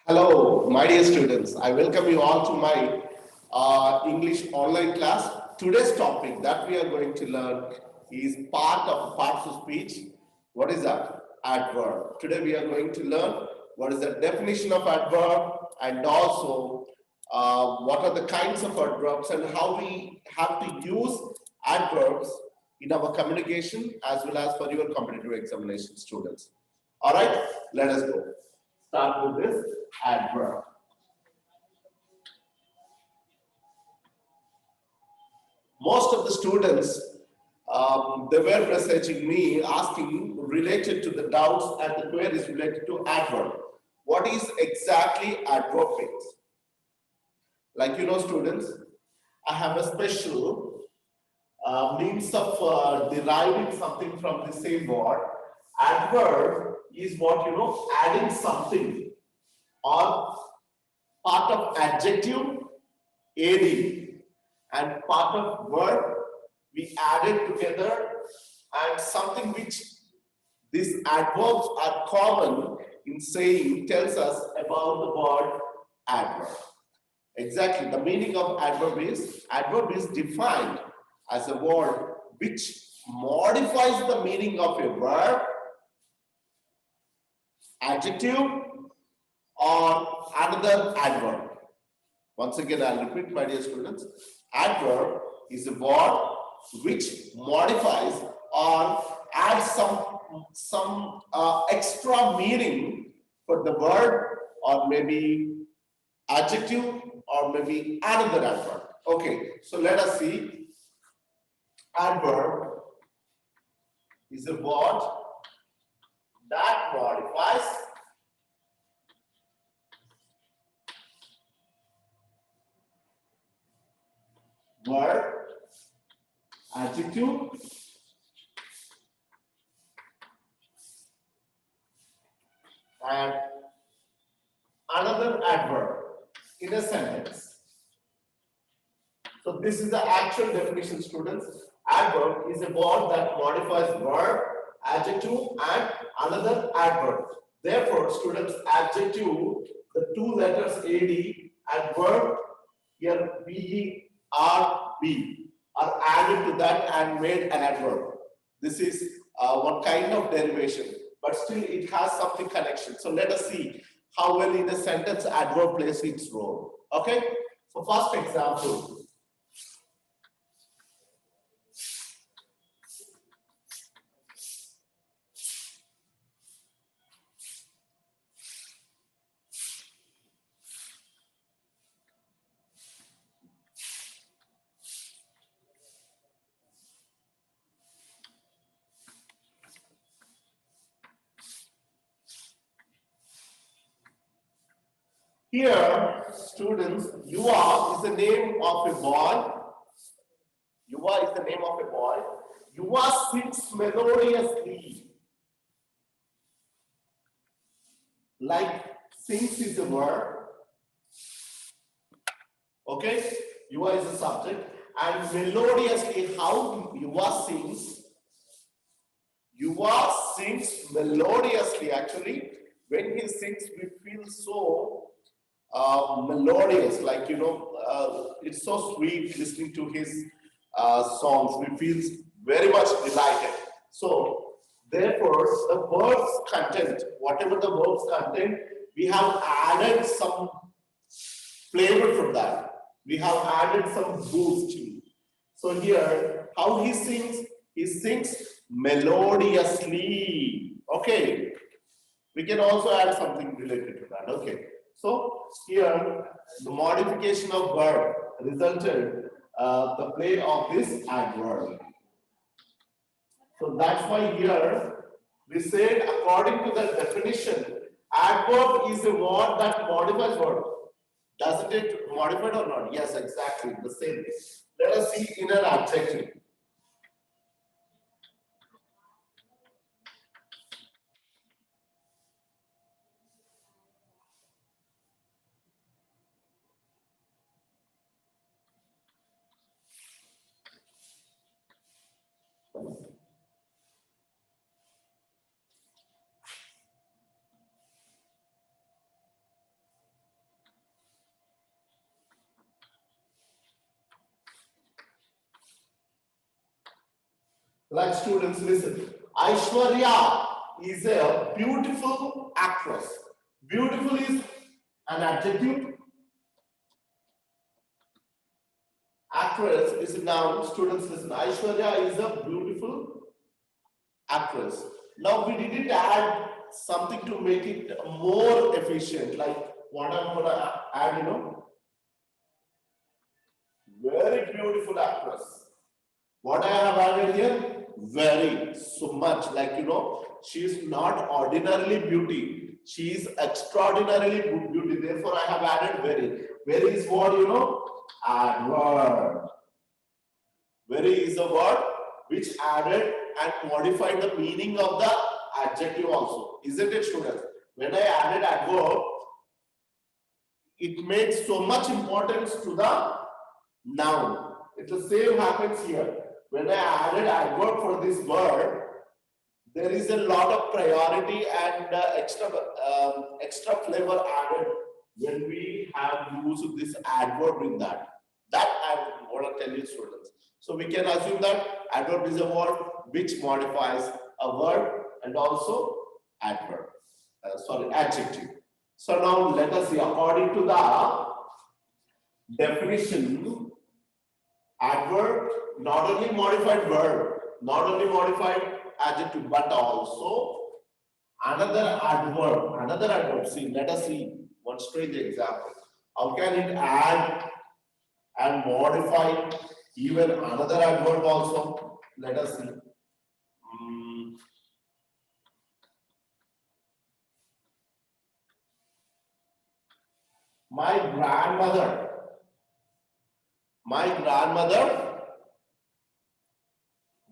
Hello, my dear students. I welcome you all to my English online class. Today's topic that we are going to learn is part of parts of speech. What is that? Adverb. Today we are going to learn what is the definition of adverb and also what are the kinds of adverbs and how we have to use adverbs in our communication as well as for your competitive examination students. All right, let us go. Start with this adverb. Most of the students, they were messaging me asking related to the doubts and the queries related to adverb. What is exactly adverb means? Like students, I have a special means of deriving something from the same word. Adverb is what adding something or part of adjective, ad, and part of verb we added together, and something which these adverbs are common in saying tells us about the word adverb. Exactly, the meaning of adverb is defined as a word which modifies the meaning of a verb, adjective, or another adverb. Once again, I'll repeat, my dear students. Adverb is a word which modifies or adds some extra meaning for the word or maybe adjective or maybe another adverb. Okay, so let us see. Adverb is a word that modifies verb, adjective, and another adverb in a sentence. So this is the actual definition, students. Adverb is a word that modifies verb, adjective, and another adverb. Therefore, students, adjective, the two letters ad and verb here verb are added to that and made an adverb. This is one kind of derivation, but still it has something connection. So let us see how well in a sentence adverb plays its role. Okay. So first example. Here, students, Yuva is the name of a boy. Yuva is the name of a boy. Yuva sings melodiously. Like sings is a verb. Okay? Yuva is the subject. And melodiously, how Yuva sings? Yuva sings melodiously. Actually, when he sings, we feel so melodious, like it's so sweet listening to his songs. We feel very much delighted. So therefore, the verbs content, whatever the verbs content, we have added some flavor from that. We have added some boost to it. So here, how he sings melodiously. Okay, we can also add something related to that. Okay. So here, the modification of verb resulted the play of this adverb. So that's why here we said, according to the definition, adverb is a word that modifies verb. Doesn't it modify or not? Yes, exactly the same thing. Let us see in an adjective. Like students, listen. Aishwarya is a beautiful actress. Beautiful is an adjective. Actress is a noun. Students, listen. Aishwarya is a beautiful actress. Now we didn't add something to make it more efficient. Like what I'm gonna add, very beautiful actress. What I have added here? Very, so much. Like, she is not ordinarily beauty. She is extraordinarily good beauty. Therefore, I have added very. Very is what, adverb. Very is a word which added and modified the meaning of the adjective also. Isn't it, students? When I added adverb, it made so much importance to the noun. It's the same happens here. When I added adverb for this word, there is a lot of priority and extra flavor added when we have used this adverb in that. That I want to tell you, students. So we can assume that adverb is a word which modifies a word and also adverb. Adjective. So now let us see, according to the definition, adverb not only modified verb, not only modified adjective, but also another adverb. See, let us see one strange example. How can it add and modify even another adverb also? Let us see. My grandmother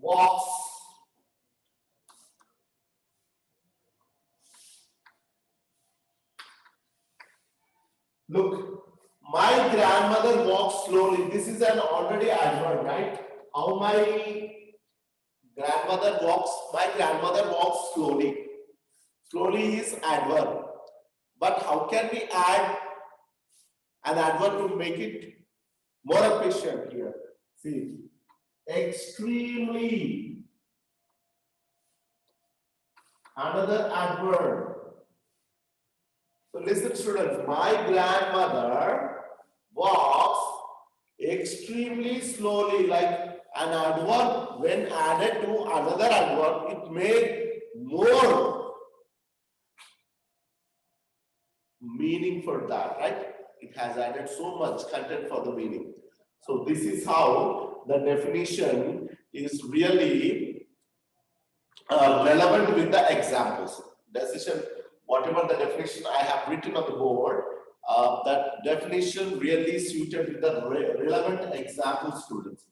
walks. Look, my grandmother walks slowly. This is an already adverb, right? How my grandmother walks slowly. Slowly is adverb. But how can we add an adverb to make it more efficient here? See, extremely. Another adverb. So listen, students, my grandmother walks extremely slowly. Like an adverb, when added to another adverb, it made more meaning for that, right? It has added so much content for the meaning. So this is how the definition is really relevant with the examples. Decision, whatever the definition I have written on the board, that definition really suited with the relevant example, students.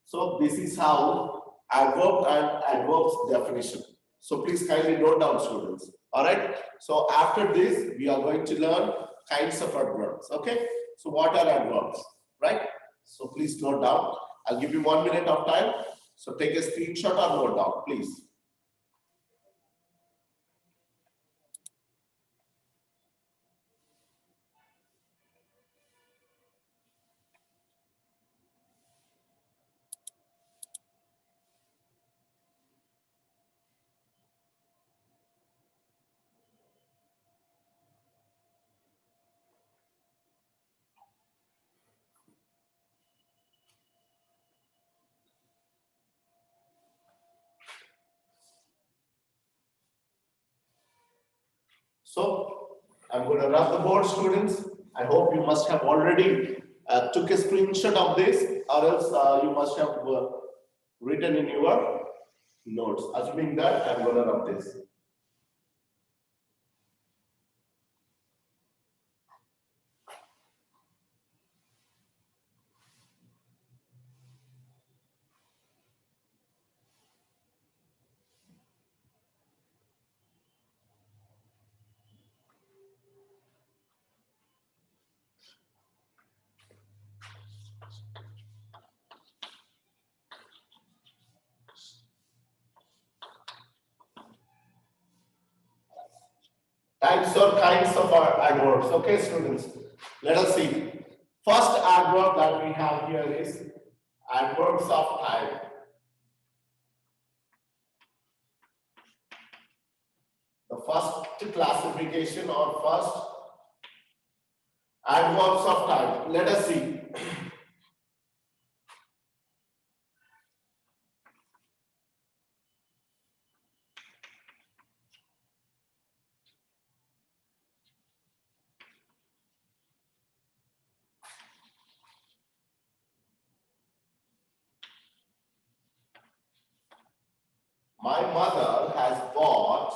So this is how adverb and adverbs definition. So please kindly note down, students. All right. So after this, we are going to learn kinds of adverbs. Okay. So what are adverbs, right? So please note down. I'll give you 1 minute of time. So take a screenshot or note down, please. So I'm going to run the board, students. I hope you must have already took a screenshot of this, or else you must have written in your notes. Assuming that, I'm going to run this. Types or kinds of adverbs. Okay, students. Let us see. First adverb that we have here is adverbs of type. first classification or first adverbs of time. Let us see. My mother has bought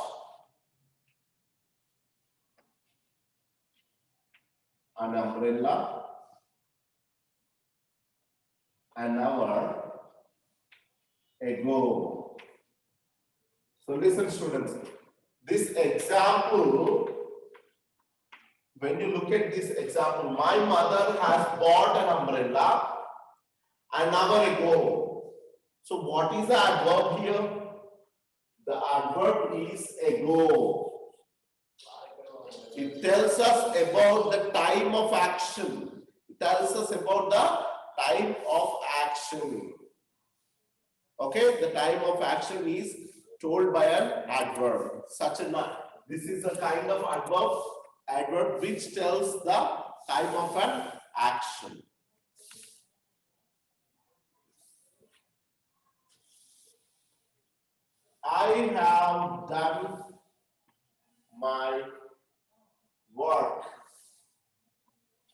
an umbrella an hour ago. So listen, students, this example, when you look at this example, my mother has bought an umbrella an hour ago. So what is the adverb here? The adverb is ago. It tells us about the time of action. It tells us about the time of action. Okay, the time of action is told by an adverb. This is a kind of adverb which tells the time of an action. I have done my work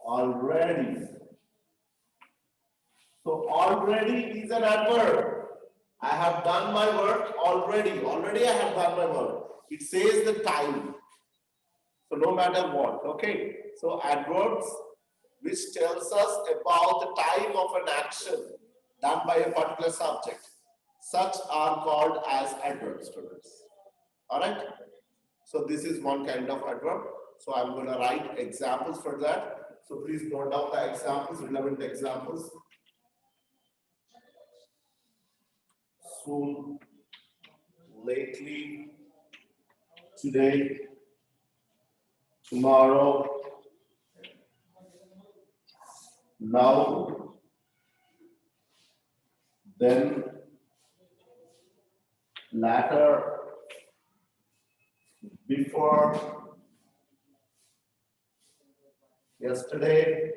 already. So already is an adverb. I have done my work already. Already I have done my work. It says the time. So no matter what, okay. So adverbs which tells us about the time of an action done by a particular subject. Such are called as adverbs, students. All right. So this is one kind of adverb. So I'm going to write examples for that. So please note down the examples, relevant examples. Soon, lately, today, tomorrow, now, then, latter, before, yesterday,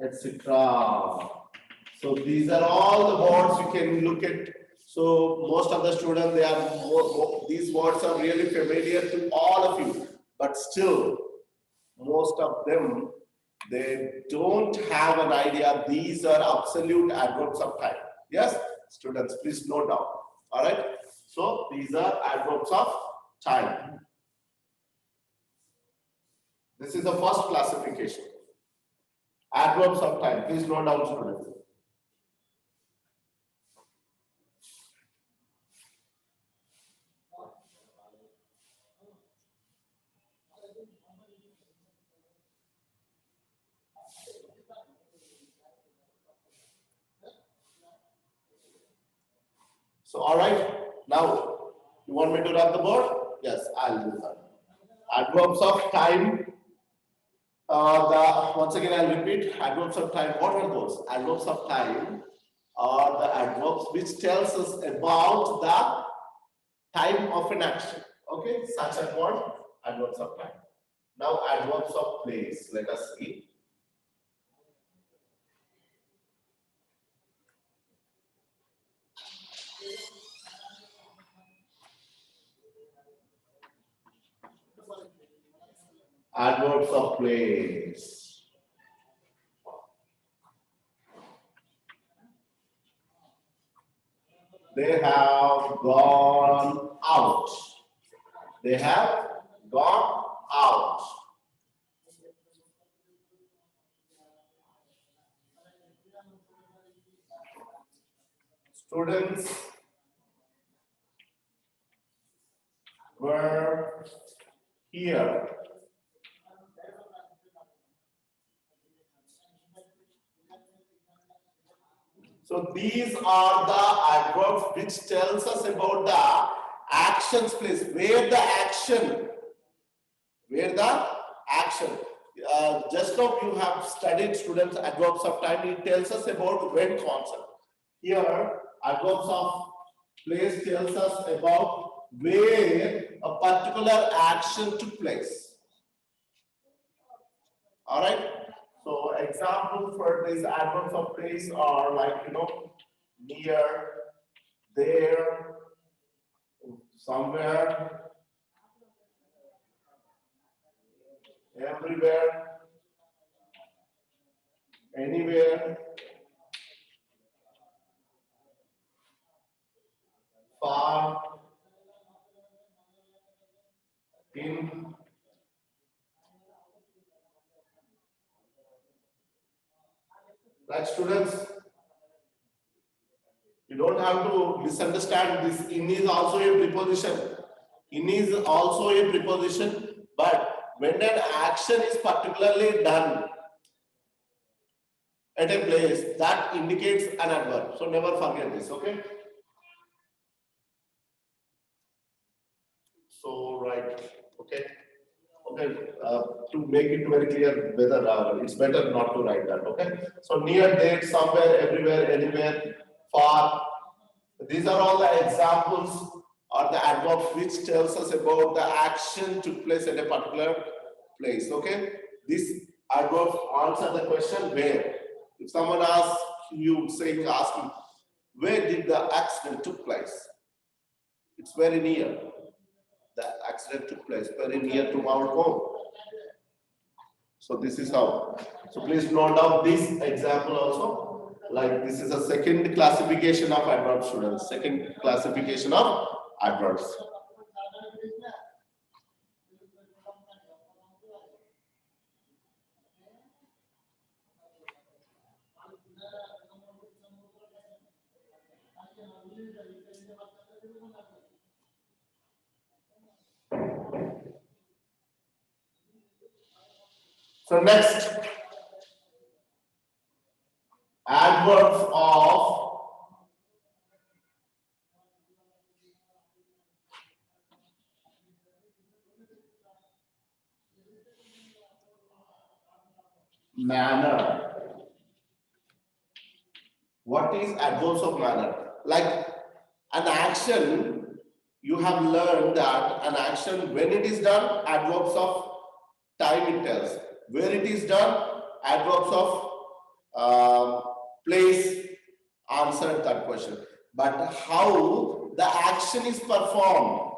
etc. So these are all the words you can look at. So most of the students, these words are really familiar to all of you, but still most of them, they don't have an idea. These are absolute adverbs of time. Yes, students, please note down. All right. So these are adverbs of time. This is the first classification. Adverbs of time. Please note down, students. So, all right. Now, you want me to run the board? Yes, I'll do that. Adverbs of time. Once again, I'll repeat. Adverbs of time. What are those? Adverbs of time are the adverbs which tells us about the time of an action. Okay, such as what? Adverbs of time. Now, adverbs of place. Let us see. Adverbs of place. They have gone out. They have gone out. Students were here. So these are the adverbs which tells us about the actions place, where the action, Just now you have studied, students, adverbs of time. It tells us about when concept. Here, adverbs of place tells us about where a particular action took place. All right. So examples for these adverbs of place are like, near, there, somewhere, everywhere, anywhere, far, in. Like, students, you don't have to misunderstand this. In is also a preposition. In is also a preposition, but when an action is particularly done at a place, that indicates an adverb. So never forget this, okay? So, right, okay. Okay, to make it very clear whether it's better not to write that, okay? So near, there, somewhere, everywhere, anywhere, far. These are all the examples or the adverbs which tells us about the action took place at a particular place, okay? These adverbs answer the question where. If someone asks you, asking, where did the accident took place? It's very near. The accident took place very near to our home. So this is how. So please note down this example also. Like, this is a second classification of adverbs, students. Second classification of adverbs. So next, adverbs of manner. What is adverbs of manner? Like, an action, you have learned that an action, when it is done, adverbs of time it tells. Where it is done, adverbs of place answered that question. But how the action is performed,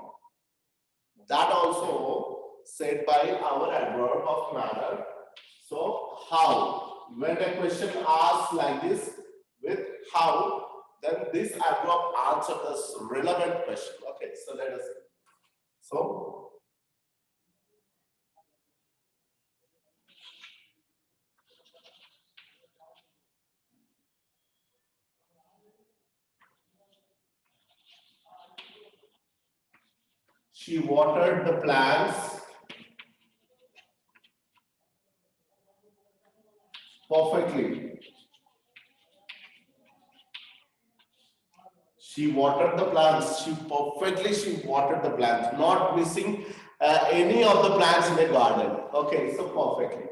that also said by our adverb of manner. So how, when a question asks like this with how, then this adverb answers this relevant question. Okay, so let us see. So she watered the plants perfectly. She watered the plants. She watered the plants, not missing any of the plants in the garden. Okay, so perfectly.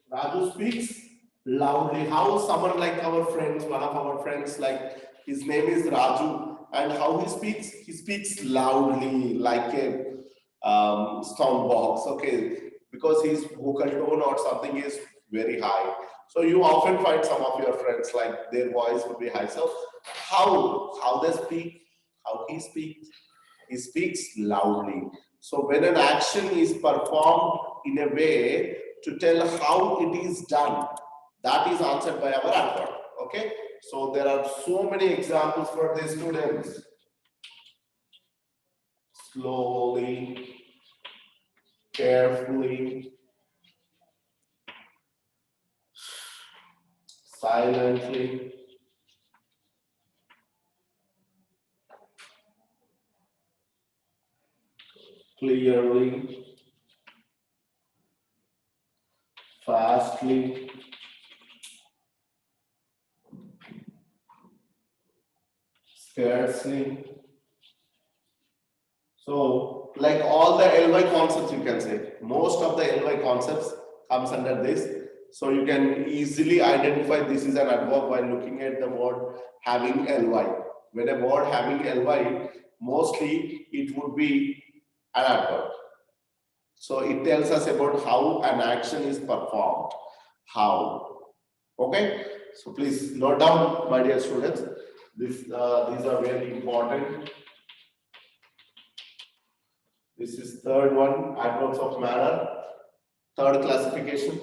Raju speaks loudly. How someone like our friends, one of our friends, like his name is Raju, and how he speaks loudly, like a sound box. Okay, because his vocal tone or something is very high. So you often find some of your friends like their voice would be high. So how they speak, how he speaks loudly. So when an action is performed in a way to tell how it is done, that is answered by our adverb. Okay, so there are so many examples for the students. Slowly, carefully, silently, clearly, fastly, scarcely, scarcely. So, like all the ly concepts, you can say most of the ly concepts comes under this. So you can easily identify this is an adverb by looking at the word having ly. When a word having ly, mostly it would be an adverb. So it tells us about how an action is performed. How. Okay. So please note down, my dear students. These are very important. This is third one, adverbs of manner, third classification.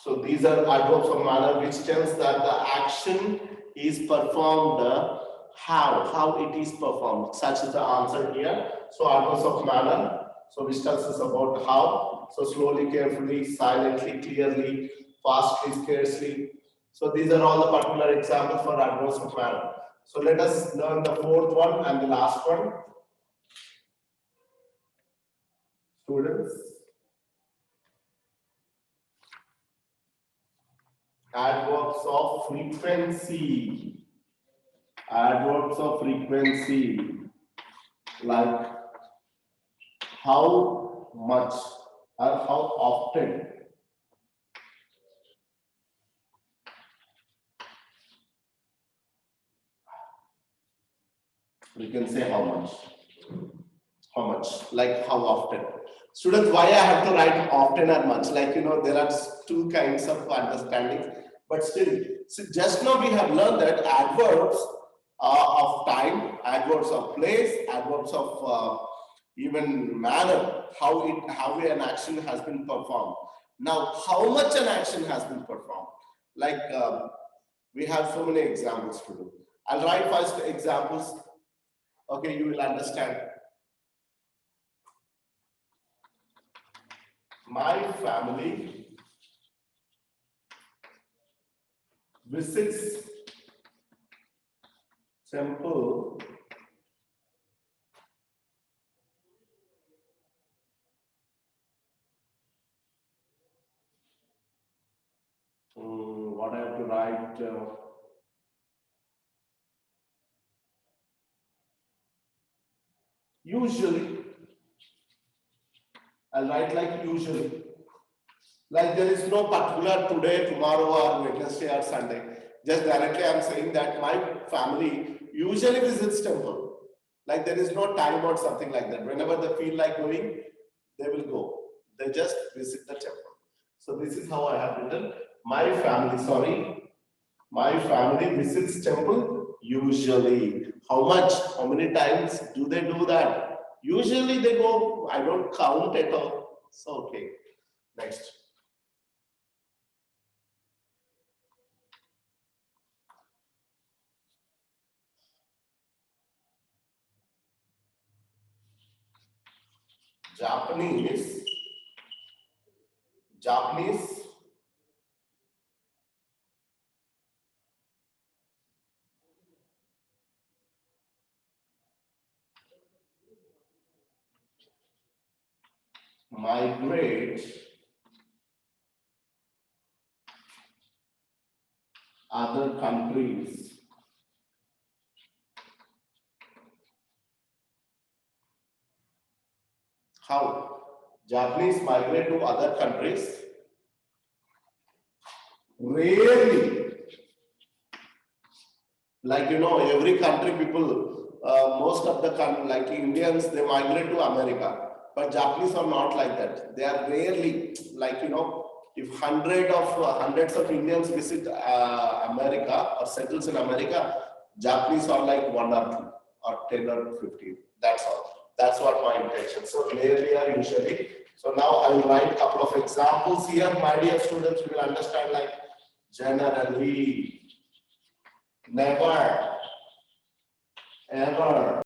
So these are adverbs of manner, which tells that the action is performed how it is performed. Such is the answer here. So adverbs of manner, so which tells us about how. So slowly, carefully, silently, clearly, fastly, scarcely. So these are all the particular examples for adverbs of manner. So let us learn the fourth one and the last one. Students, adverbs of frequency. Adverbs of frequency, like how much or how often. We can say how much. How much, like how often. Students, why I have to write often or much? Like, there are two kinds of understandings, but still, so just now we have learned that adverbs of time, adverbs of place, adverbs of even manner, how an action has been performed. Now, how much an action has been performed? Like we have so many examples to do. I'll write first examples. Okay, you will understand. My family visits temple what I have to write usually. I'll write like usually. Like there is no particular today, tomorrow, or Wednesday or Sunday. Just directly I'm saying that my family usually visits temple. Like there is no time or something like that. Whenever they feel like going, they will go. They just visit the temple. So this is how I have written. My family visits temple usually. How much? How many times do they do that? Usually they go, I don't count at all. So okay. Next. Japanese migrate other countries. How? Japanese migrate to other countries? Rarely. Like, every country people, most of the country, like Indians, they migrate to America. But Japanese are not like that. They are rarely, like, if hundreds of Indians visit America or settles in America, Japanese are like 1 or 2 or 10 or 15. That's all. That's what my intention. So rarely or usually. So now I will write a couple of examples here. My dear students, you will understand like generally, never, ever.